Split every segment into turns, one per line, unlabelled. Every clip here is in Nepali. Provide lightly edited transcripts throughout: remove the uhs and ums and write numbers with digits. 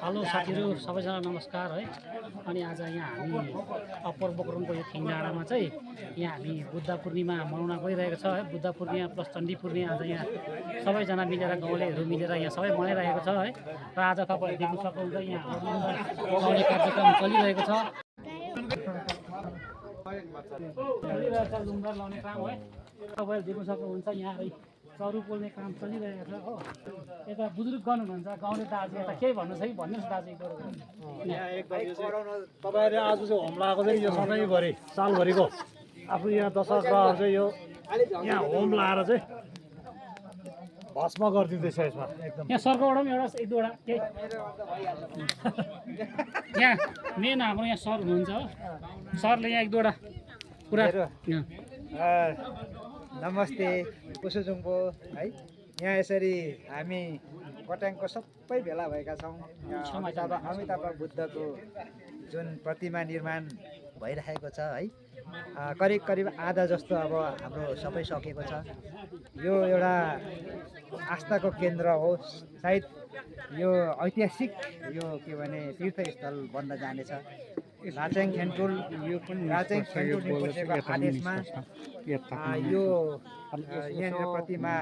हेलो साथीहरू सबैजना नमस्कार है। अनि आज यहाँ हामी अप्पर बोक्रोङको यो थिङ डाँडामा चाहिँ यहाँ हामी बुद्ध पूर्णिमा मनाउन गइरहेको छ है। बुद्ध पूर्णिमा प्लस चण्डी पूर्णिमा आज यहाँ सबैजना मिलेर गाउँलेहरू मिलेर यहाँ सबै मनाइरहेको छ है। र आज तपाईँहरू देख्न सक्नुहुन्छ यहाँ गाउने कार्यक्रम चलिरहेको छ। लुम्बर लाउने काम है तपाईँहरू देख्न सक्नुहुन्छ। यहाँ चरु पोल्ने काम चलिरहेको छ हो। यता बुजुर्ग गर्नुहुन्छ गाउँले दाजु, यता केही भन्नु छ कि भन्नुहोस् दाजु।
तपाईँहरूले आज चाहिँ होम लगाएको चाहिँ यो सधैँभरि सालभरिको आफू यहाँ दशहरा ग्रहहरू चाहिँ यो यहाँ होम लगाएर चाहिँ भस्म गरिदिँदैछ यसमा एकदम।
यहाँ सरकारबाट पनि एउटा एक दुईवटा केही यहाँ मेन हाम्रो यहाँ सर हुनुहुन्छ हो। सरले यहाँ एक दुईवटा कुरा
नमस्ते कुसुजुङको है। यहाँ यसरी हामी कट्याङको सबै भेला भएका छौँ। अमिताभ बुद्धको जुन प्रतिमा निर्माण भइरहेको छ है, करिब करिब आधा जस्तो अब हाम्रो सबै सकेको छ। यो एउटा आस्थाको केन्द्र हो। सायद यो ऐतिहासिक यो के भने तीर्थस्थल बन्न जानेछ। लाचेन खेन्टुल निपुणको आदेशमा यो यहाँनिर प्रतिमा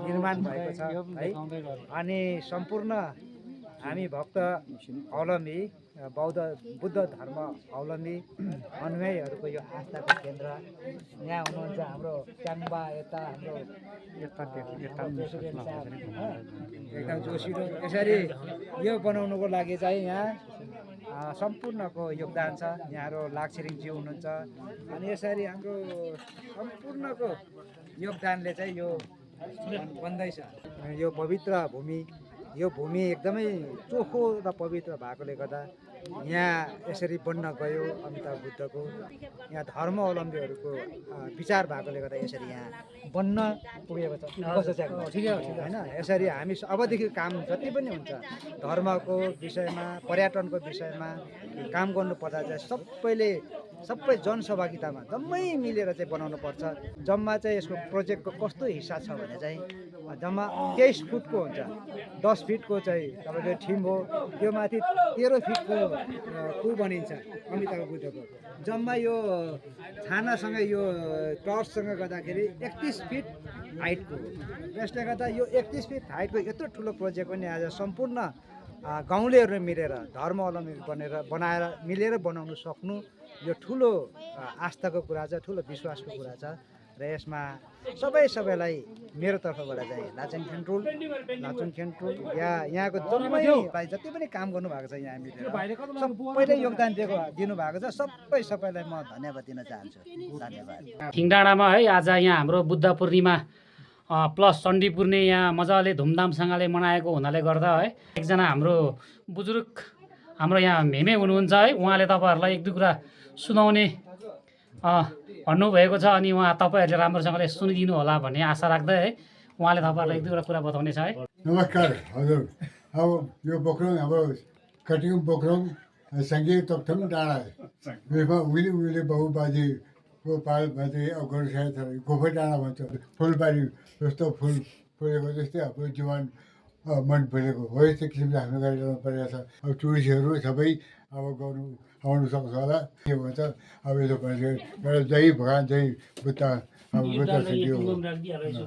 निर्माण भएको छ है। अनि सम्पूर्ण हामी भक्त अवलम्बी बुद्ध धर्म अवलम्बी अनुयायीहरूको यो आस्थाको केन्द्र यहाँ हुनुहुन्छ। हाम्रो च्याम्बा यता हाम्रो एकदम जोसिलो यसरी यो बनाउनुको लागि चाहिँ यहाँ सम्पूर्णको योगदान छ। यहाँहरू लाक्छिरिङज्यू हुनुहुन्छ। अनि यसरी हाम्रो सम्पूर्णको योगदानले चाहिँ यो बन्दैछ। यो पवित्र भूमि, यो भूमि एकदमै चोखो र पवित्र भएकोले गर्दा यहाँ यसरी बन्न गयो। अमिताभ बुद्धको यहाँ धर्म अवलम्बीहरूको विचार भएकोले गर्दा यसरी यहाँ बन्न पुगेको छ। होइन, यसरी हामी अबदेखि काम जति पनि हुन्छ धर्मको विषयमा, पर्यटनको विषयमा काम गर्नुपर्दा चाहिँ सबै जनसहभागितामा जम्मै मिलेर चाहिँ बनाउनु पर्छ। जम्मा चाहिँ यसको प्रोजेक्टको कस्तो हिस्सा छ भने चाहिँ जम्मा 23 फुटको हुन्छ। 10 फिटको चाहिँ तपाईँको थिम हो। त्यो माथि 13 फिटको कु बनिन्छ अमिताभ बुद्धको। जम्मा यो छानासँग यो टर्चसँग गर्दाखेरि 31 फिट हाइटको हो। यसले गर्दा यो 31 फिट हाइटको यत्रो ठुलो प्रोजेक्ट पनि आज सम्पूर्ण गाउँलेहरू मिलेर धर्म अवलम्बी बनाएर मिलेर बनाउनु सक्नु यो ठुलो आस्थाको कुरा छ, ठुलो विश्वासको कुरा छ। र यसमा सबैलाई मेरो तर्फबाट चाहिँ लाचेन खेन्टुल यहाँको जम्मै जति पनि काम गर्नुभएको छ यहाँ मिलेर सबैले योगदान दिनुभएको छ। सबैलाई म धन्यवाद दिन चाहन्छु। धन्यवाद।
थिङ डाँडामा है आज यहाँ हाम्रो बुद्ध पूर्णिमा प्लस चण्डी पूर्णे यहाँ मजाले धुमधामसँगले मनाएको हुनाले गर्दा है एकजना हाम्रो बुजुर्ग हाम्रो यहाँ मेमे हुनुहुन्छ है। उहाँले तपाईँहरूलाई एक दुई कुरा सुनाउने भन्नुभएको छ। अनि उहाँ तपाईँहरूले राम्रोसँगले सुनिदिनु होला भन्ने आशा राख्दै है उहाँले तपाईँहरूलाई एक दुईवटा कुरा बताउनेछ है।
नमस्कार हजुर। अब यो बोक्रोङ हाम्रो कटिङ बोक्रोङ सङ्घीय तोक्थम डाँडा यसमा उहिले बाबुबाजेको पालबाजे गरु सायद गोफे डाँडा भन्छ। फुलबारी जस्तो फुल फुलेको जस्तै हाम्रो जीवन मन फुलेको हो। यस्तै किसिमले हाम्रो गरिरहनु परिरहेको छ। अब टुरिस्टहरू सबै अब आउनु सक्छ होला। के भन्छ अब यसो एउटा जय भगवान् जय बुद्ध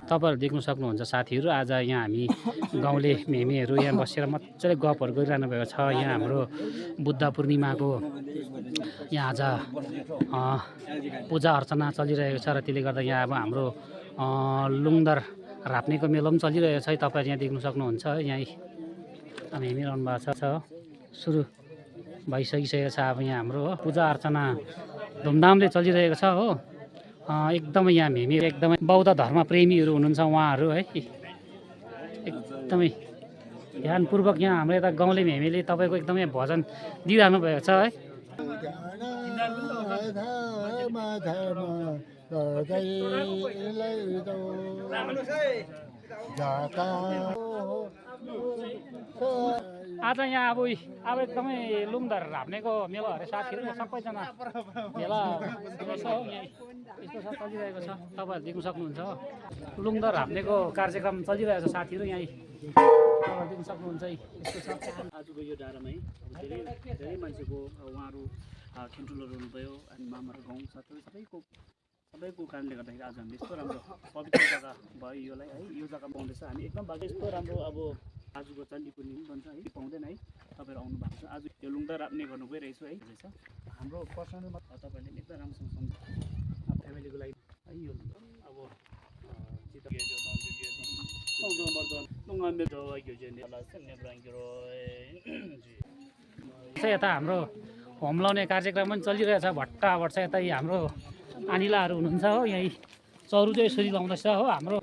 तपाईँहरू देख्न सक्नुहुन्छ साथीहरू। आज यहाँ हामी गाउँले मेमेहरू यहाँ बसेर मजाले गफहरू गरिरहनु भएको छ। यहाँ हाम्रो बुद्ध पूर्णिमाको यहाँ आज पूजा अर्चना चलिरहेको छ। र त्यसले गर्दा यहाँ अब हाम्रो लुङदर राप्नेको मेलो पनि चलिरहेको छ। तपाईँहरू यहाँ देख्न सक्नुहुन्छ है। यहीँ अब हेमिरहनु भएको छ। सुरु भइसकिसकेको छ अब यहाँ हाम्रो हो पूजा अर्चना धुमधामले चलिरहेको छ हो। एकदमै यहाँ हेमी एकदमै बौद्ध धर्म प्रेमीहरू हुनुहुन्छ उहाँहरू है। एकदमै ध्यानपूर्वक यहाँ हाम्रो यता गाउँले हेमीले तपाईँको एकदमै भजन दिइरहनु भएको छ है। आज यहाँ अब एकदमै लुङदर हाप्नेको मेला अरे साथीहरू सबैजना मेला यस्तो चलिरहेको छ। तपाईँहरू देख्न सक्नुहुन्छ लुङदर हाप्नेको कार्यक्रम चलिरहेको छ साथीहरू। यहीँ देख्न सक्नुहुन्छ है यस्तो छ आजको यो डाँडामा है अब धेरै धेरै मान्छेको उहाँहरू खेन्टुलहरू हुनुभयो अनि मामाहरू गाउँ साथै सबैको कारणले गर्दाखेरि आज हामीले यस्तो राम्रो पवित्र जग्गा भयो योलाई है यो जग्गा पाउँदैछ हामी एकदम भाग्य यस्तो राम्रो अब आजको चण्डी पूर्णिमा पनि भन्छ है पाउँदैन है तपाईँहरू आउनु भएको छ आज यो लुङदा राप्ने गर्नु गइरहेछु है हाम्रो पर्सनलमा तपाईँहरूले एकदम राम्रोसँग सम्झ फ्यामिलीको लागि है यो अब यता हाम्रो होम लाउने कार्यक्रम पनि चलिरहेछ भट्टाभट छ यता हाम्रो आनिलाहरू हुनुहुन्छ हो यहीँ चरु चाहिँ यसरी लाउँदैछ हो हाम्रो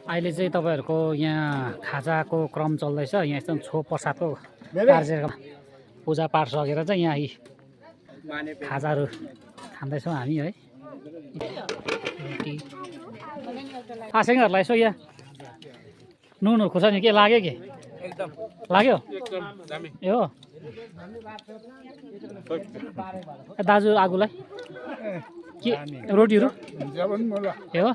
अहिले चाहिँ तपाईँहरूको यहाँ खाजाको क्रम चल्दैछ यहाँ एकदम छो प्रसादको कार्यक्रम पूजापाठ सकेर चाहिँ यहाँ खाजाहरू खाँदैछौँ हामी है आसेङहरूलाई यसो यहाँ नुनहरू खुर्सानी के लाग्यो के लाग्यो ए हो दाजु आगोलाई के रोटीहरू ए हो